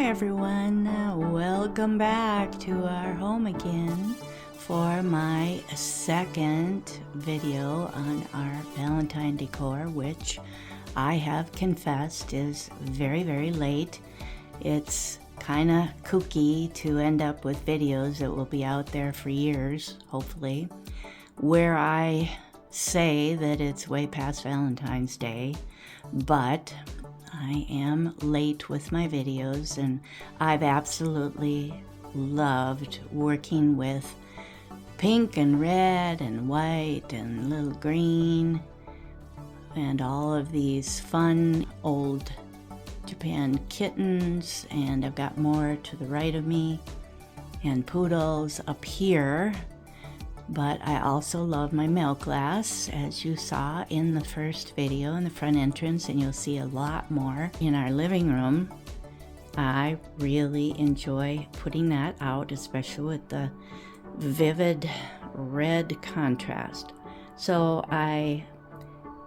Hi everyone, welcome back to our home again for my second video on our Valentine decor, which I have confessed is very late. It's kind of kooky to end up with videos that will be out there for years, hopefully, where I say that it's way past Valentine's Day, but I am late with my videos, and I've absolutely loved working with pink and red and white and little green and all of these fun old Japan kittens, and I've got more to the right of me and poodles up here. But I also love my milk glass, as you saw in the first video in the front entrance, and you'll see a lot more in our living room. I really enjoy putting that out, especially with the vivid red contrast. So I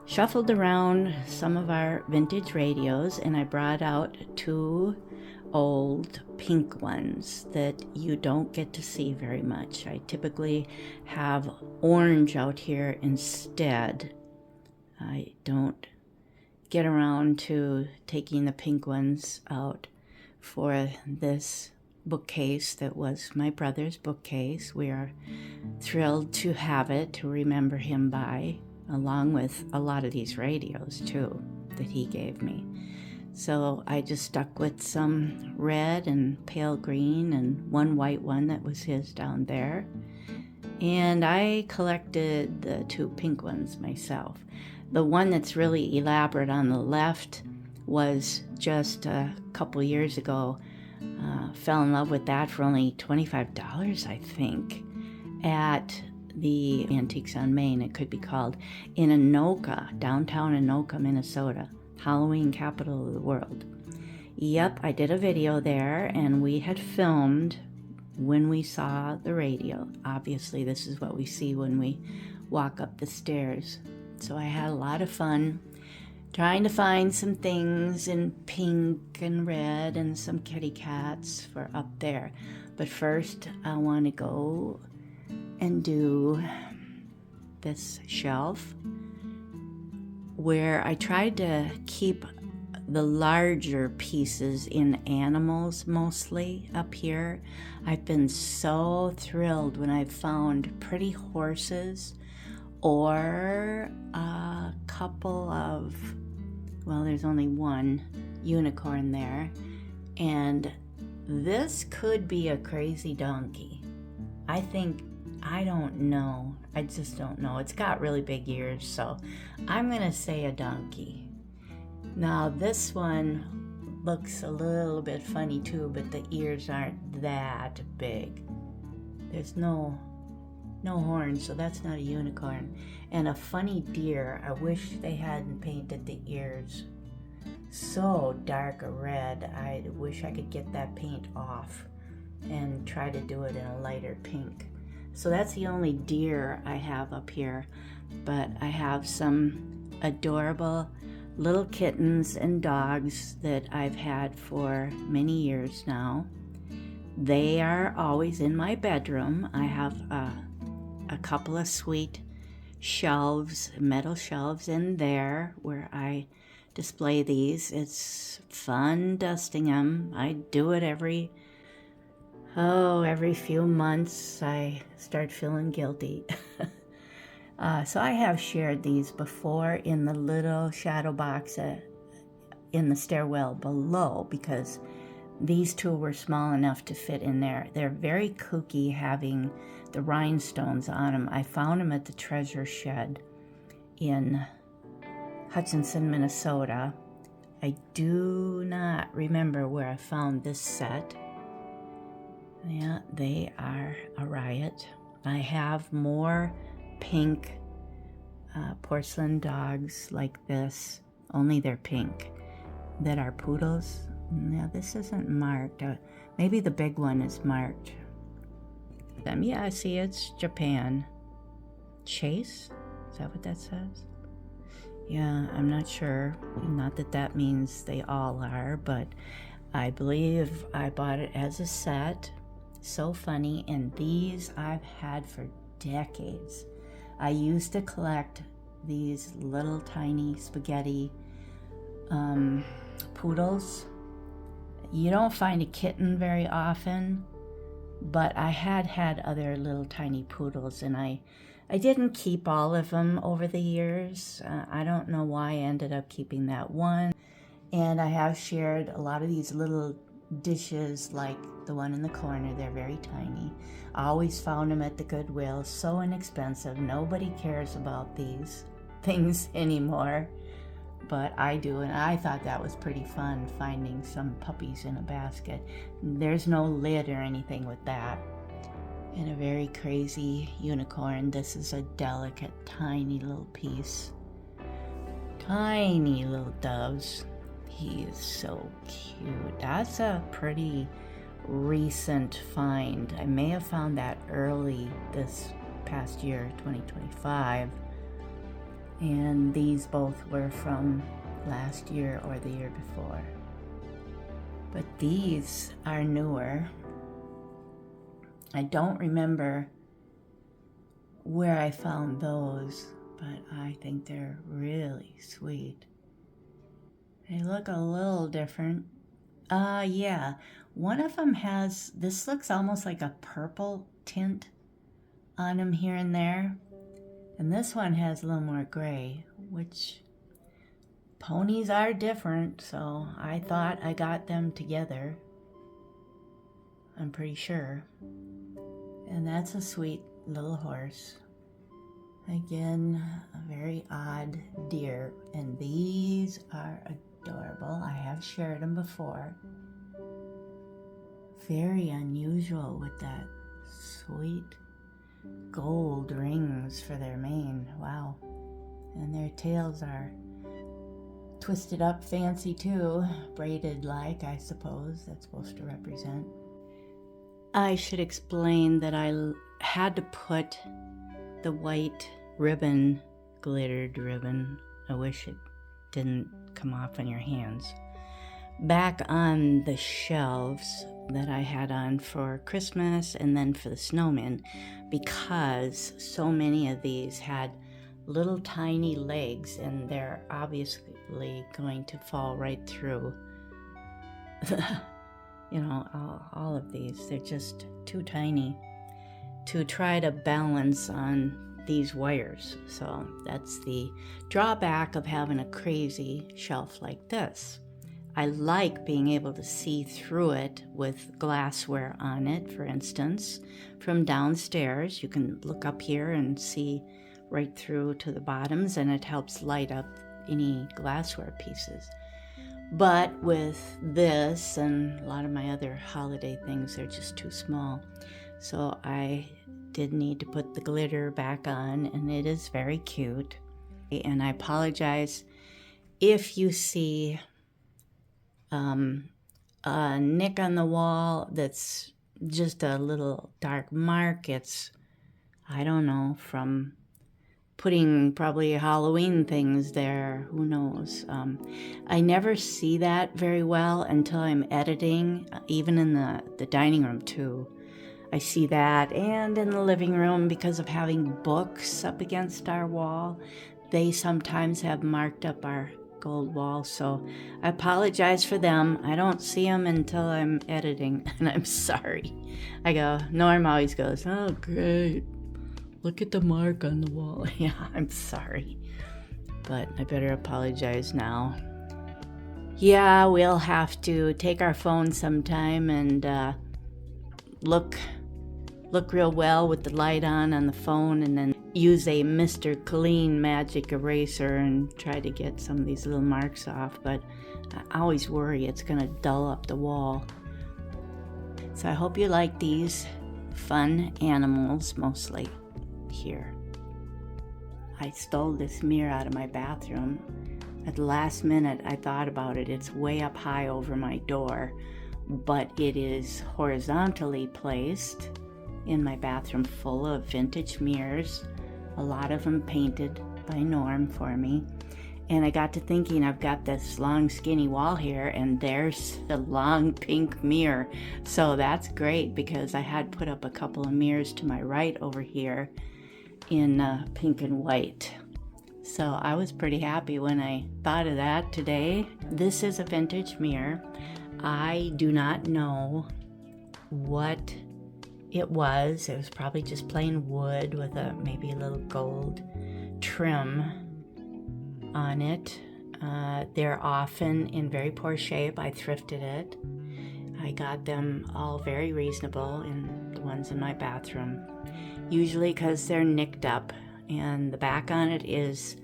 shuffled around some of our vintage radios, and I brought out two old pink ones that you don't get to see very much. I typically have orange out here instead. I don't get around to taking the pink ones out for this bookcase that was my brother's bookcase. We are thrilled to have it to remember him by, along with a lot of these radios too that he gave me. So I just stuck with some red and pale green and one white one that was his down there. And I collected the two pink ones myself. The one that's really elaborate on the left was just a couple years ago. Fell in love with that for only $25, I think, at the Antiques on Main, it could be called, in Anoka, downtown Anoka, Minnesota. Halloween capital of the world. Yep, I did a video there, and we had filmed when we saw the radio. Obviously, this is what we see when we walk up the stairs. So I had a lot of fun trying to find some things in pink and red and some kitty cats for up there. But first, I want to go and do this shelf, where I tried to keep the larger pieces in animals mostly up here. I've been so thrilled when I've found pretty horses or a couple of, well, there's only one unicorn there, and this could be a crazy donkey. I don't know. I just don't know. It's got really big ears, so I'm going to say a donkey. Now, this one looks a little bit funny too, but the ears aren't that big. There's no horns, so that's not a unicorn. And a funny deer. I wish they hadn't painted the ears so dark a red. I wish I could get that paint off and try to do it in a lighter pink. So that's the only deer I have up here, but I have some adorable little kittens and dogs that I've had for many years now. They are always in my bedroom. I have a couple of sweet shelves, metal shelves in there where I display these. It's fun dusting them. I do it every few months. I start feeling guilty. So I have shared these before in the little shadow box in the stairwell below, because these two were small enough to fit in there. They're very kooky having the rhinestones on them. I found them at the treasure shed in Hutchinson, Minnesota. I do not remember where I found this set. Yeah, they are a riot. I have more pink porcelain dogs like this, only they're pink, that are poodles. Now, this isn't marked. Maybe the big one is marked. Yeah, I see it's Japan. Chase? Is that what that says? Yeah, I'm not sure. Not that that means they all are, but I believe I bought it as a set. So funny. And these I've had for decades. I used to collect these little tiny spaghetti poodles. You don't find a kitten very often, but I had other little tiny poodles, and I didn't keep all of them over the years. I don't know why I ended up keeping that one. And I have shared a lot of these little dishes, like the one in the corner. They're very tiny. I always found them at the Goodwill, so inexpensive. Nobody cares about these things anymore, but I do, and I thought that was pretty fun, finding some puppies in a basket. There's no lid or anything with that. And a very crazy unicorn. This is a delicate, tiny little piece. Tiny little doves. He is so cute. That's a pretty recent find. I may have found that early this past year, 2025. And these both were from last year or the year before. But these are newer. I don't remember where I found those, but I think they're really sweet. They look a little different. Yeah, one of them has, this looks almost like a purple tint on them here and there. And this one has a little more gray, which ponies are different, so I thought I got them together. I'm pretty sure. And that's a sweet little horse. Again, a very odd deer. And these are adorable. I have shared them before. Very unusual with that sweet gold rings for their mane. Wow. And their tails are twisted up fancy too. Braided like, I suppose. That's supposed to represent. I should explain that I had to put the white ribbon, glittered ribbon, I wish it didn't come off on your hands, back on the shelves that I had on for Christmas and then for the snowman, because so many of these had little tiny legs and they're obviously going to fall right through you know, all of these. They're just too tiny to try to balance on these wires. So that's the drawback of having a crazy shelf like this. I like being able to see through it with glassware on it, for instance. From downstairs, you can look up here and see right through to the bottoms, and it helps light up any glassware pieces. But with this and a lot of my other holiday things, they're just too small. So I did need to put the glitter back on, and it is very cute. And I apologize if you see a nick on the wall that's just a little dark mark. It's, I don't know, from putting probably Halloween things there, who knows. I never see that very well until I'm editing, even in the dining room too. I see that, and in the living room, because of having books up against our wall, they sometimes have marked up our gold wall, so I apologize for them. I don't see them until I'm editing, and I'm sorry. I go, Norm always goes, oh great, look at the mark on the wall. Yeah, I'm sorry, but I better apologize now. Yeah, we'll have to take our phone sometime and look real well with the light on the phone, and then use a Mr. Clean magic eraser and try to get some of these little marks off, but I always worry it's going to dull up the wall. So I hope you like these fun animals, mostly here. I stole this mirror out of my bathroom. At the last minute, I thought about it. It's way up high over my door, but it is horizontally placed in my bathroom, full of vintage mirrors, a lot of them painted by Norm for me. And I got to thinking, I've got this long skinny wall here, and there's the long pink mirror. So that's great, because I had put up a couple of mirrors to my right over here in pink and white. So I was pretty happy when I thought of that today. This is a vintage mirror. I do not know what it was. It was probably just plain wood with maybe a little gold trim on it. They're often in very poor shape. I thrifted it. I got them all very reasonable, in the ones in my bathroom, usually because they're nicked up, and the back on it is,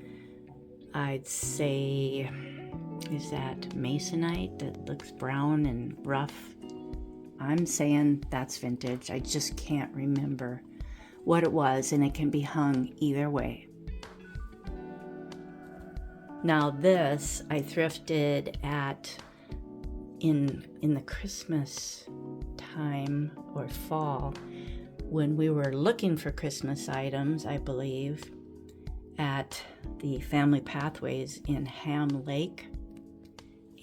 I'd say, is that masonite that looks brown and rough? I'm saying that's vintage. I just can't remember what it was, and it can be hung either way. Now this I thrifted in the Christmas time or fall, when we were looking for Christmas items, I believe, at the Family Pathways in Ham Lake.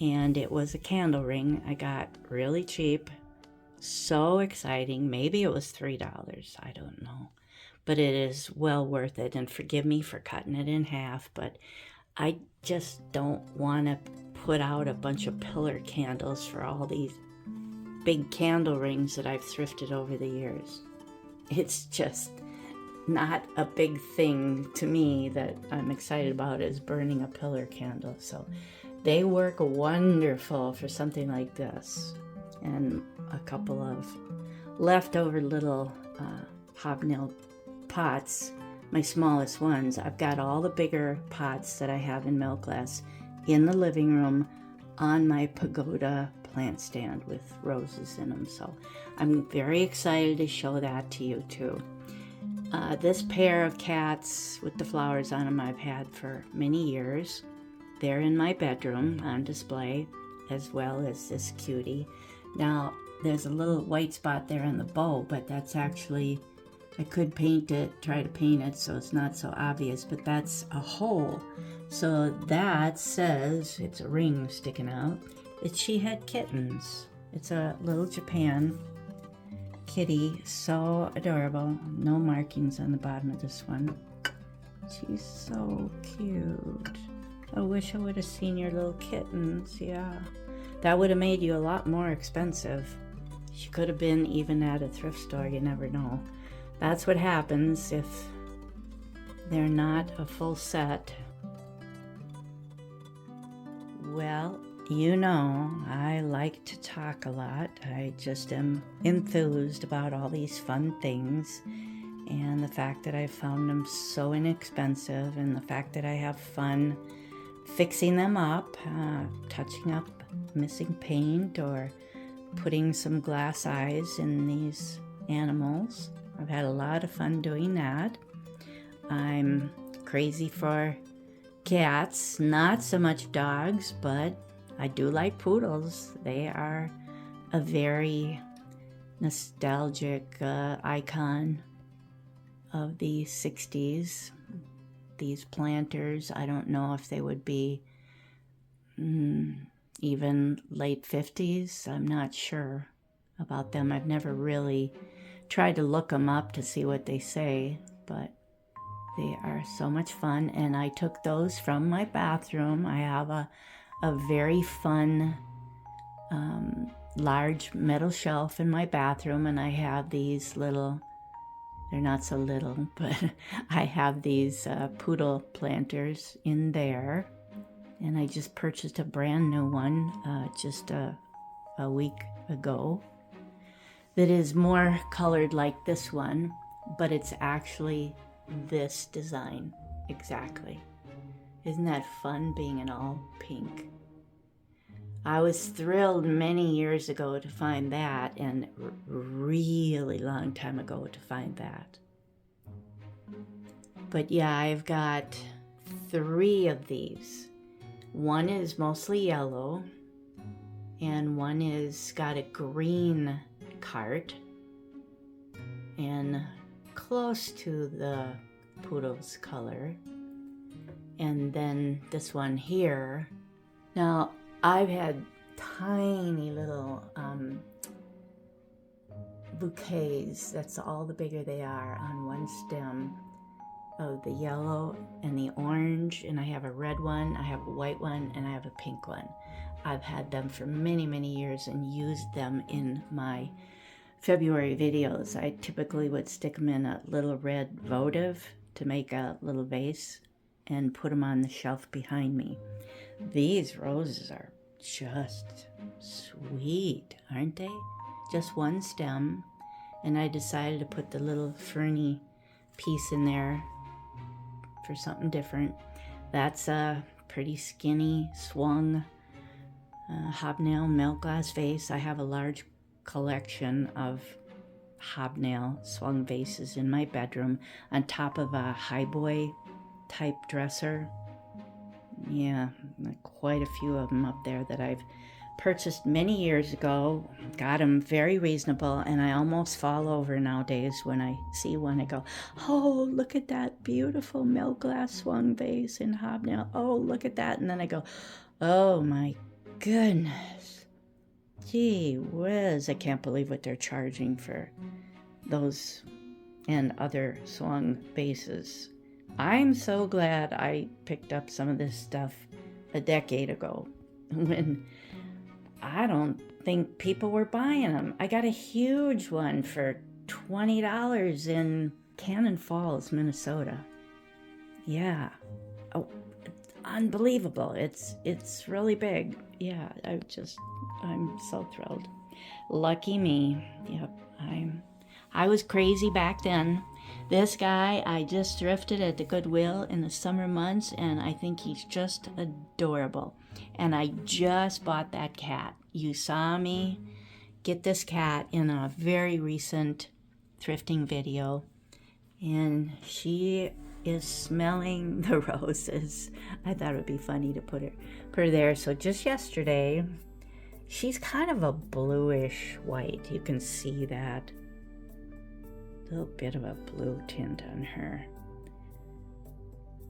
And it was a candle ring I got really cheap. So exciting. Maybe it was $3. I don't know. But it is well worth it. And forgive me for cutting it in half, but I just don't want to put out a bunch of pillar candles for all these big candle rings that I've thrifted over the years. It's just not a big thing to me that I'm excited about, is burning a pillar candle. So they work wonderful for something like this. And a couple of leftover little hobnail pots, my smallest ones. I've got all the bigger pots that I have in milk glass in the living room on my pagoda plant stand with roses in them. So I'm very excited to show that to you too. This pair of cats with the flowers on them I've had for many years. They're in my bedroom on display, as well as this cutie. Now, there's a little white spot there in the bow, but that's actually, I could paint it, try to paint it so it's not so obvious, but that's a hole. So that says, it's a ring sticking out, that she had kittens. It's a little Japan kitty, so adorable. No markings on the bottom of this one. She's so cute. I wish I would have seen your little kittens, yeah. That would have made you a lot more expensive. She could have been even at a thrift store, you never know. That's what happens if they're not a full set. Well, you know, I like to talk a lot. I just am enthused about all these fun things, and the fact that I found them so inexpensive, and the fact that I have fun fixing them up, touching up missing paint, or putting some glass eyes in these animals. I've had a lot of fun doing that. I'm crazy for cats, not so much dogs, but I do like poodles. They are a very nostalgic icon of the 60s. These planters, I don't know if they would be even late 50s. I'm not sure about them. I've never really tried to look them up to see what they say, but they are so much fun. And I took those from my bathroom. I have a very fun large metal shelf in my bathroom, and I have these little, they're not so little, but I have these poodle planters in there. And I just purchased a brand new one just a week ago that is more colored like this one, but it's actually this design exactly. Isn't that fun, being in all pink? I was thrilled many years ago to find that, and really long time ago to find that. But yeah, I've got 3 of these. One is mostly yellow, and one is got a green cart, and close to the poodle's color. And then this one here. Now, I've had tiny little bouquets, that's all the bigger they are, on one stem of the yellow and the orange, and I have a red one, I have a white one, and I have a pink one. I've had them for many, many years and used them in my February videos. I typically would stick them in a little red votive to make a little vase and put them on the shelf behind me. These roses are just sweet, aren't they? Just one stem, and I decided to put the little ferny piece in there for something different. That's a pretty skinny swung hobnail milk glass vase. I have a large collection of hobnail swung vases in my bedroom on top of a highboy type dresser. Yeah, quite a few of them up there that I've purchased many years ago. Got them very reasonable, and I almost fall over nowadays when I see one. I go, oh, look at that beautiful milk glass swung vase in hobnail. Oh, look at that. And then I go, oh my goodness. Gee whiz, I can't believe what they're charging for those and other swung vases. I'm so glad I picked up some of this stuff a decade ago when I don't think people were buying them. I got a huge one for $20 in Cannon Falls, Minnesota. Yeah. Oh, it's unbelievable. It's really big. Yeah, I'm so thrilled. Lucky me. Yep, I was crazy back then. This guy I just thrifted at the Goodwill in the summer months, and I think he's just adorable. And I just bought that cat. You saw me get this cat in a very recent thrifting video, and she is smelling the roses. I thought it would be funny to put her there. So just yesterday, she's kind of a bluish white. You can see that. A little bit of a blue tint on her.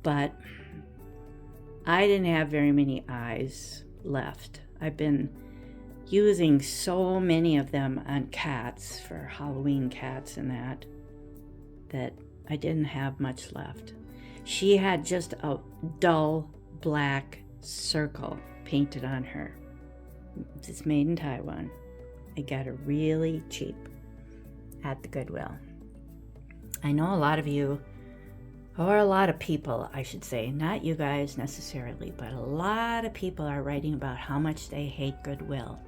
But I didn't have very many eyes left. I've been using so many of them on cats for Halloween cats and that I didn't have much left. She had just a dull black circle painted on her. It's made in Taiwan. I got her really cheap at the Goodwill. I know a lot of you, or a lot of people, I should say, not you guys necessarily, but a lot of people are writing about how much they hate Goodwill.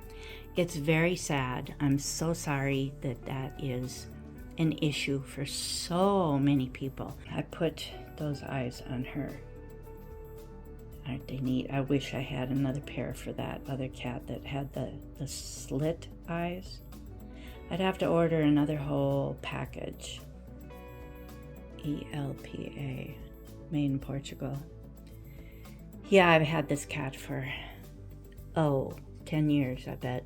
It's very sad. I'm so sorry that is an issue for so many people. I put those eyes on her. Aren't they neat? I wish I had another pair for that other cat that had the slit eyes. I'd have to order another whole package. ELPA, made in Portugal. Yeah, I've had this cat for 10 years, I bet.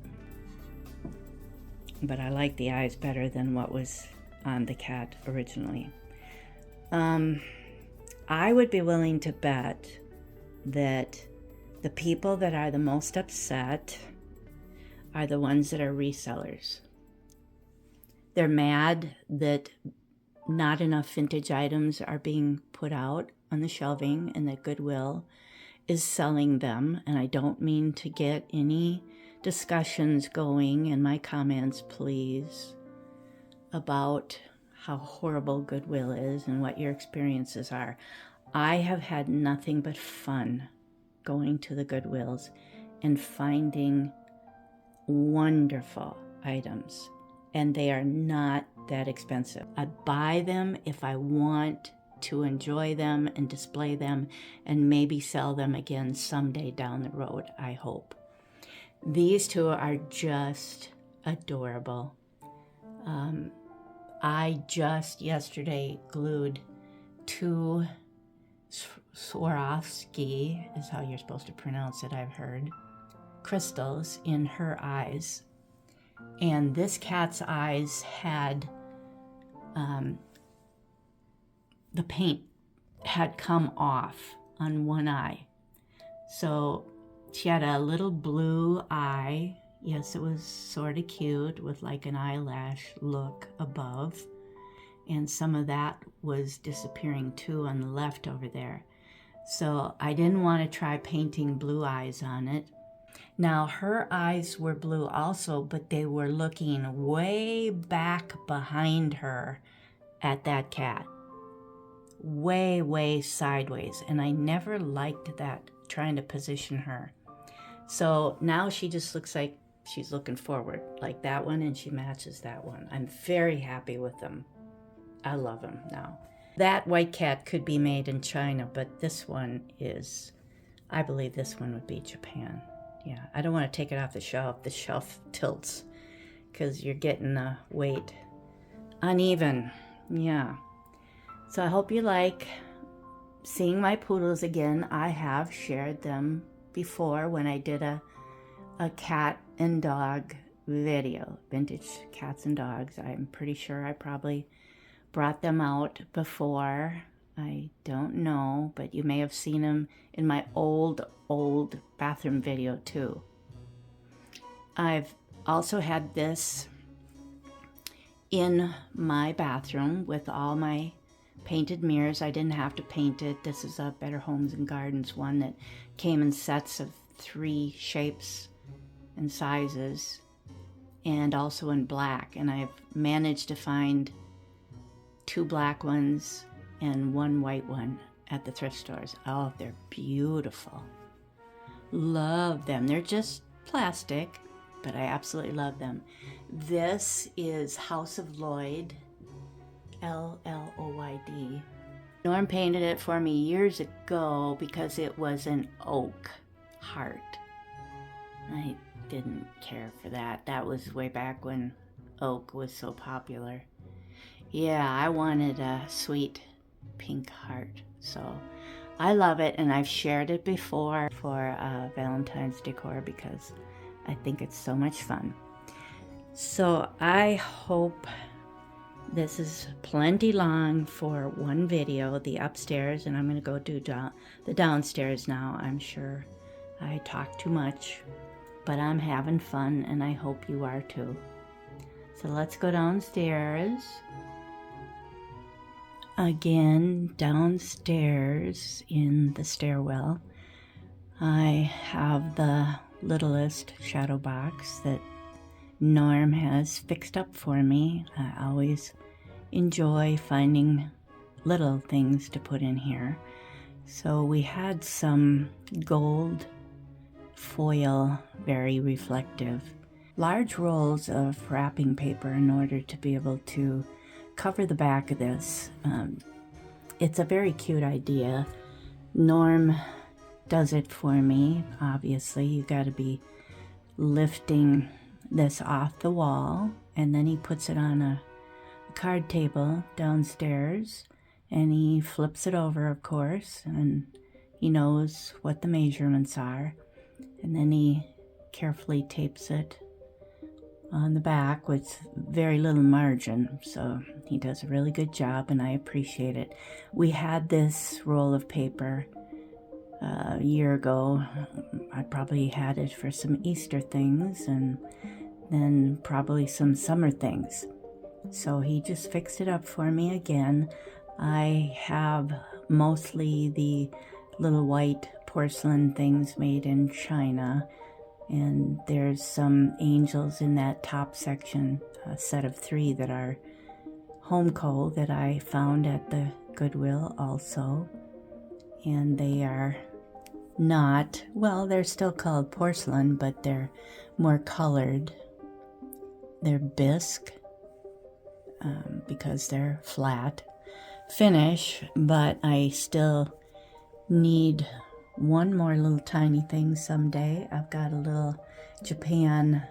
But I like the eyes better than what was on the cat originally. I would be willing to bet that the people that are the most upset are the ones that are resellers. They're mad that not enough vintage items are being put out on the shelving and that Goodwill is selling them. And I don't mean to get any discussions going in my comments, please, about how horrible Goodwill is and what your experiences are. I have had nothing but fun going to the Goodwills and finding wonderful items. And they are not that expensive. I buy them if I want to enjoy them and display them and maybe sell them again someday down the road, I hope. These two are just adorable. I just yesterday glued 2 Swarovski, is how you're supposed to pronounce it, I've heard, crystals in her eyes. And this cat's eyes had, the paint had come off on one eye. So she had a little blue eye. Yes, it was sort of cute with like an eyelash look above. And some of that was disappearing too on the left over there. So I didn't want to try painting blue eyes on it. Now her eyes were blue also, but they were looking way back behind her at that cat. Way, way sideways. And I never liked that, trying to position her. So now she just looks like she's looking forward, like that one, and she matches that one. I'm very happy with them. I love them now. That white cat could be made in China, but this one is, I believe this one would be Japan. Yeah, I don't want to take it off the shelf. The shelf tilts because you're getting the weight uneven. Yeah. So I hope you like seeing my poodles again. I have shared them before when I did a cat and dog video, vintage cats and dogs. I'm pretty sure I probably brought them out before. I don't know, but you may have seen them in my old bathroom video too. I've also had this in my bathroom with all my painted mirrors. I didn't have to paint it. This is a Better Homes and Gardens one that came in sets of 3 shapes and sizes, and also in black. And I've managed to find 2 black ones and 1 white one at the thrift stores. Oh, they're beautiful. Love them. They're just plastic, but I absolutely love them. This is House of Lloyd, L-L-O-Y-D. Norm painted it for me years ago because it was an oak heart. I didn't care for that. That was way back when oak was so popular. Yeah, I wanted a sweet pink heart. So I love it, and I've shared it before for Valentine's decor because I think it's so much fun. So I hope this is plenty long for one video, the upstairs, and I'm going to go do the downstairs now. I'm sure I talk too much, but I'm having fun, and I hope you are too. So let's go downstairs. Again, downstairs in the stairwell, I have the littlest shadow box that Norm has fixed up for me. I always enjoy finding little things to put in here. So we had some gold foil, very reflective, large rolls of wrapping paper in order to be able to cover the back of this. It's a very cute idea. Norm does it for me. Obviously, you got to be lifting this off the wall, and then he puts it on a card table downstairs, and he flips it over, of course, and he knows what the measurements are, and then he carefully tapes it on the back with very little margin. So he does a really good job, and I appreciate it. We had this roll of paper a year ago. I probably had it for some Easter things and then probably some summer things. So he just fixed it up for me again. I have mostly the little white porcelain things made in China, and there's some angels in that top section, a set of 3 that are Homeco that I found at the Goodwill also. And they are not, well, they're still called porcelain, but they're more colored. They're bisque because they're flat finish, but I still need one more little tiny thing someday. I've got a little Japan,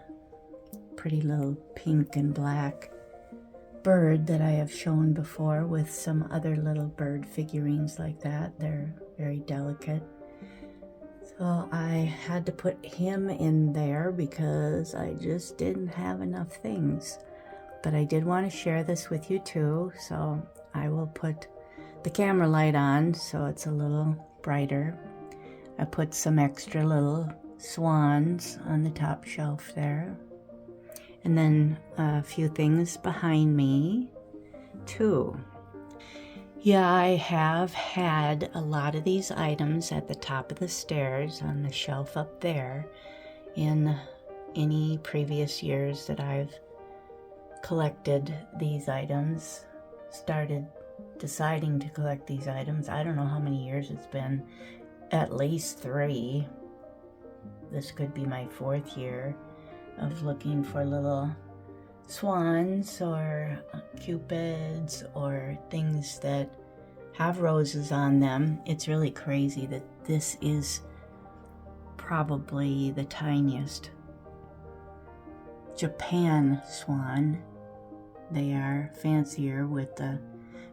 pretty little pink and black bird that I have shown before with some other little bird figurines like that. They're very delicate. So I had to put him in there because I just didn't have enough things. But I did want to share this with you too, so I will put the camera light on so it's a little brighter. I put some extra little swans on the top shelf there. And then a few things behind me too. Yeah, I have had a lot of these items at the top of the stairs on the shelf up there in any previous years that I've collected these items, started deciding to collect these items. I don't know how many years it's been, at least 3. This could be my 4th year of looking for little swans or cupids or things that have roses on them. It's really crazy that this is probably the tiniest Japan swan. They are fancier with the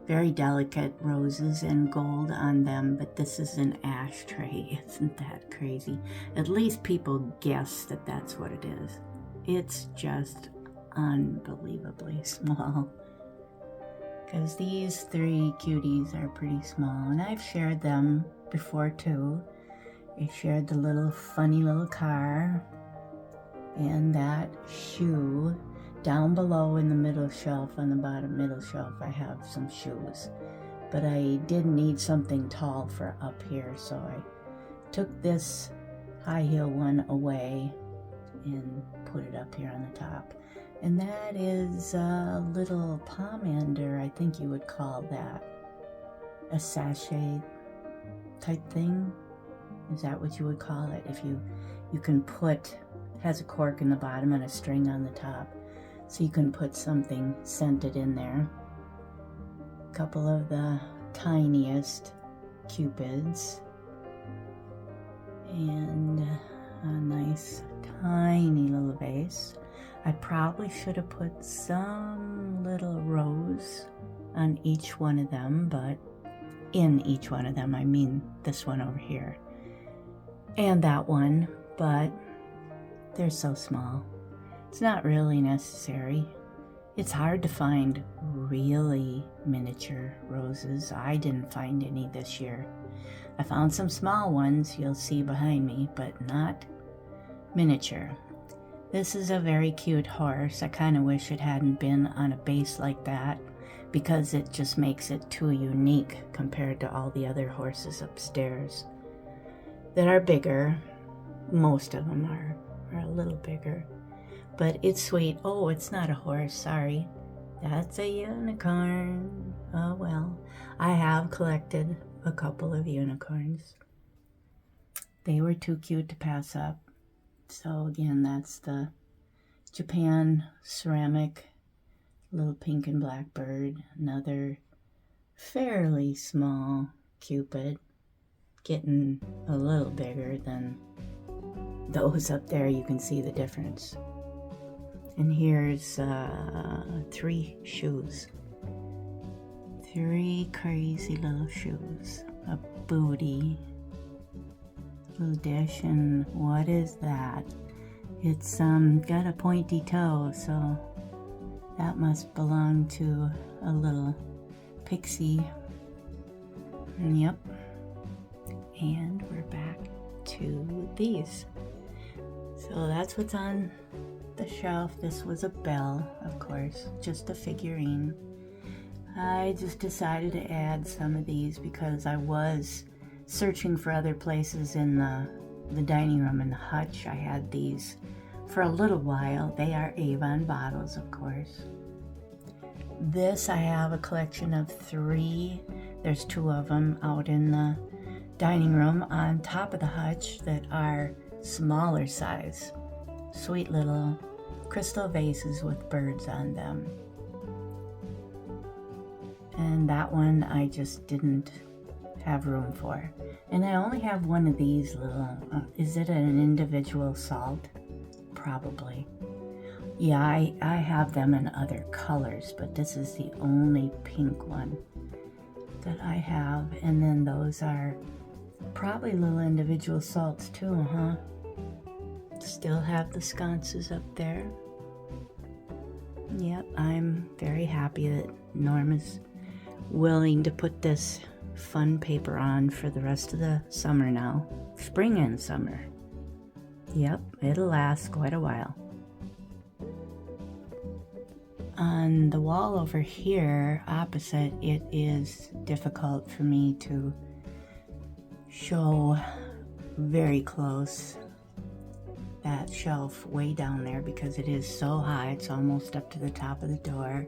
very delicate roses and gold on them, but this is an ashtray. Isn't that crazy? At least people guess that that's what it is. It's just unbelievably small. Because these 3 cuties are pretty small, and I've shared them before too. I shared the little funny little car and that shoe. Down below in the middle shelf, on the bottom middle shelf, I have some shoes. But I did need something tall for up here, so I took this high heel one away and put it up here on the top. And that is a little pomander, I think you would call that. A sachet type thing. Is that what you would call it? If you can put, has a cork in the bottom and a string on the top. So you can put something scented in there. A couple of the tiniest cupids. And a nice tiny little vase. I probably should have put some little rose on each one of them, but in each one of them, I mean this one over here. And that one, but they're so small. It's not really necessary. It's hard to find really miniature roses. I didn't find any this year. I found some small ones you'll see behind me, but not miniature. This is a very cute horse. I kind of wish it hadn't been on a base like that because it just makes it too unique compared to all the other horses upstairs that are bigger. Most of them are a little bigger. But it's sweet. Oh, it's not a horse, sorry. That's a unicorn. Oh well. I have collected a couple of unicorns. They were too cute to pass up. So again, that's the Japan ceramic little pink and black bird. Another fairly small cupid. Getting a little bigger than those up there. You can see the difference. And here's 3 shoes. 3 crazy little shoes. A booty, little dish, and what is that? It's got a pointy toe, so that must belong to a little pixie. And yep. And we're back to these. So that's what's on the shelf. This was a bell, of course, just a figurine. I just decided to add some of these because I was searching for other places in the dining room in the hutch. I had these for a little while. They are Avon bottles, of course. This, I have a collection of 3. There's 2 of them out in the dining room on top of the hutch that are smaller size. Sweet little crystal vases with birds on them. And that one I just didn't have room for. And I only have one of these little, is it an individual salt? Probably. Yeah, I have them in other colors, but this is the only pink one that I have. And then those are probably little individual salts too, huh? Still have the sconces up there. Yep, I'm very happy that Norma's willing to put this fun paper on for the rest of the summer now. Spring and summer. Yep, it'll last quite a while. On the wall over here, opposite, it is difficult for me to show very close that shelf way down there because it is so high. It's almost up to the top of the door.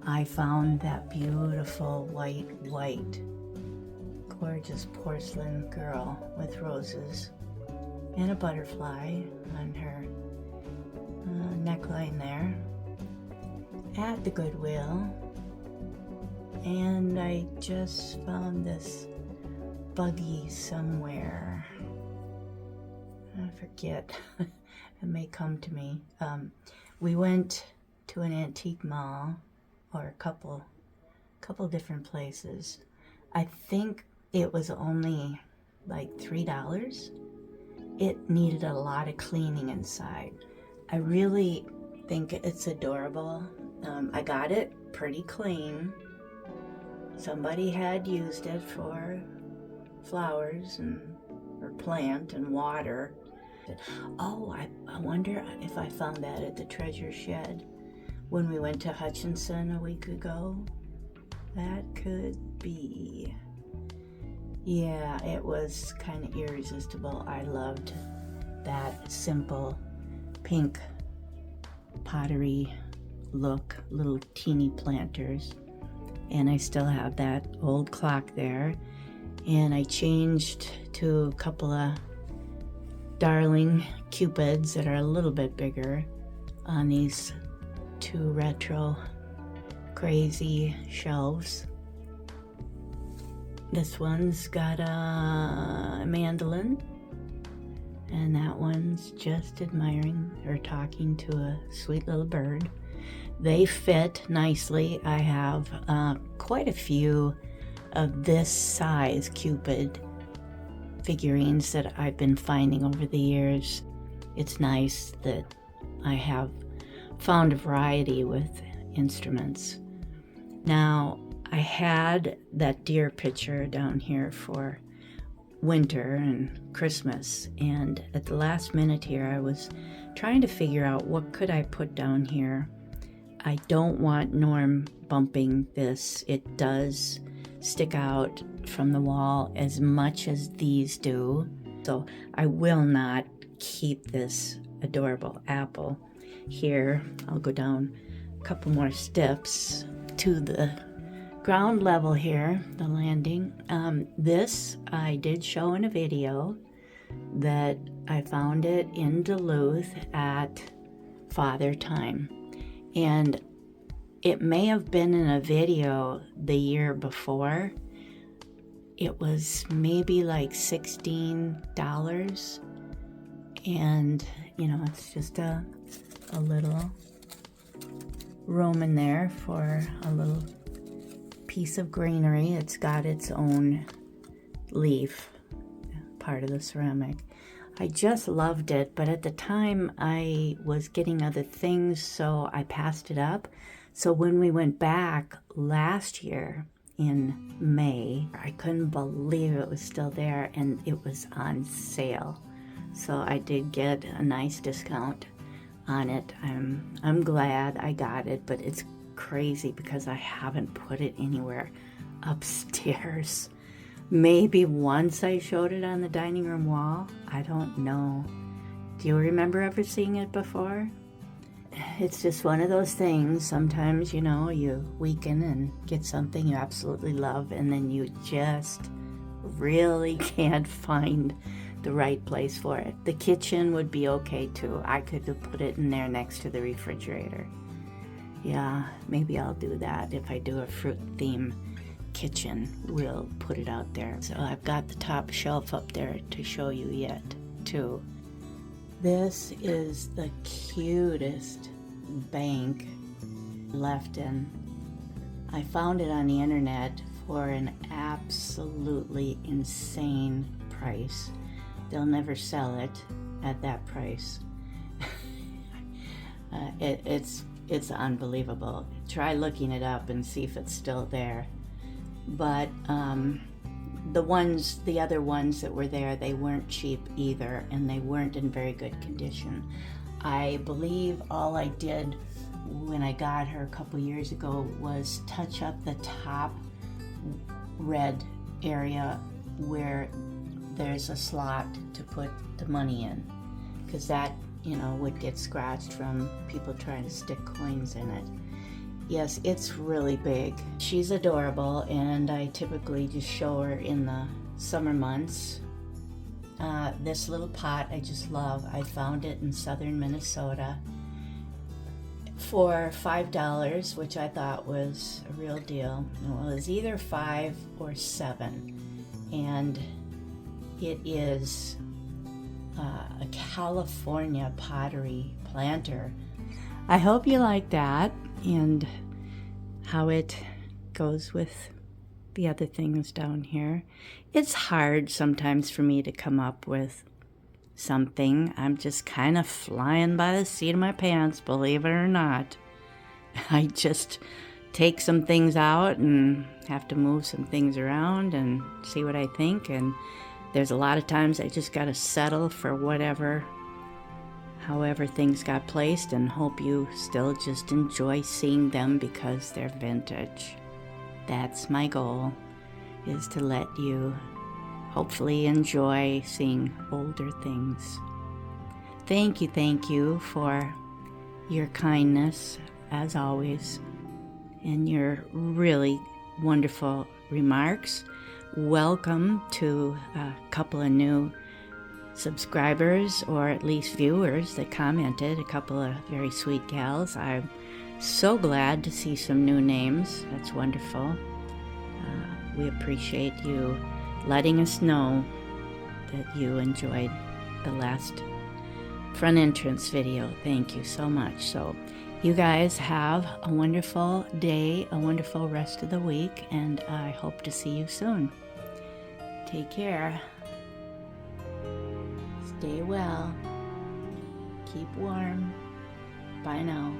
I found that beautiful white, gorgeous porcelain girl with roses and a butterfly on her neckline there at the Goodwill. And I just found this buggy somewhere. I forget. It may come to me. We went to an antique mall, or a couple different places. I think it was only like $3. It needed a lot of cleaning inside. I really think it's adorable. I got it pretty clean. Somebody had used it for flowers or plant and water. Oh, I wonder if I found that at the treasure shed when we went to Hutchinson a week ago. That could be. Yeah, it was kind of irresistible. I loved that simple pink pottery look, little teeny planters. And I still have that old clock there. And I changed to a couple of darling cupids that are a little bit bigger on these two retro crazy shelves. This one's got a mandolin, and that one's just admiring or talking to a sweet little bird. They fit nicely. I have quite a few of this size Cupid figurines that I've been finding over the years. It's nice that I have found a variety with instruments. Now, I had that deer picture down here for winter and Christmas, and at the last minute here I was trying to figure out what could I put down here. I don't want Norm bumping this. It does stick out from the wall as much as these do, so I will not keep this adorable apple here. I'll go down a couple more steps to the ground level here, the landing. This I did show in a video that I found it in Duluth at Father Time, and it may have been in a video the year before. It was maybe like $16, and you know, it's just a little room in there for a little piece of greenery. It's got its own leaf, part of the ceramic. I just loved it, but at the time I was getting other things, so I passed it up. So when we went back last year in May, I couldn't believe it was still there, and it was on sale. So I did get a nice discount on it. I'm glad I got it, but it's crazy because I haven't put it anywhere upstairs. Maybe once I showed it on the dining room wall. I don't know. Do you remember ever seeing it before? It's just one of those things. Sometimes, you know, you weaken and get something you absolutely love, and then you just really can't find the right place for it. The kitchen would be okay too. I could have put it in there next to the refrigerator. Yeah, maybe I'll do that. If I do a fruit theme kitchen, we'll put it out there. So I've got the top shelf up there to show you yet too. This is the cutest bank left in. I found it on the internet for an absolutely insane price. They'll never sell it at that price. It's unbelievable. Try looking it up and see if it's still there. but the other ones that were there, they weren't cheap either, and they weren't in very good condition. I believe all I did when I got her a couple years ago was touch up the top red area where there's a slot to put the money in, because that, you know, would get scratched from people trying to stick coins in it. Yes, it's really big. She's adorable, and I typically just show her in the summer months. This little pot I just love. I found it in southern Minnesota for $5, which I thought was a real deal. Well, it was either $5 or $7, and it is a California pottery planter. I hope you like that and how it goes with the other things down here. It's hard sometimes for me to come up with something. I'm just kind of flying by the seat of my pants, believe it or not. I just take some things out and have to move some things around and see what I think, and there's a lot of times I just gotta settle for however things got placed, and hope you still just enjoy seeing them because they're vintage. That's my goal, is to let you hopefully enjoy seeing older things. Thank you for your kindness, as always, and your really wonderful remarks. Welcome to a couple of new subscribers, or at least viewers, that commented, a couple of very sweet gals. I'm so glad to see some new names. That's wonderful. We appreciate you letting us know that you enjoyed the last front entrance video. Thank you so much. So you guys have a wonderful day, a wonderful rest of the week, and I hope to see you soon. Take care. Stay well. Keep warm. Bye now.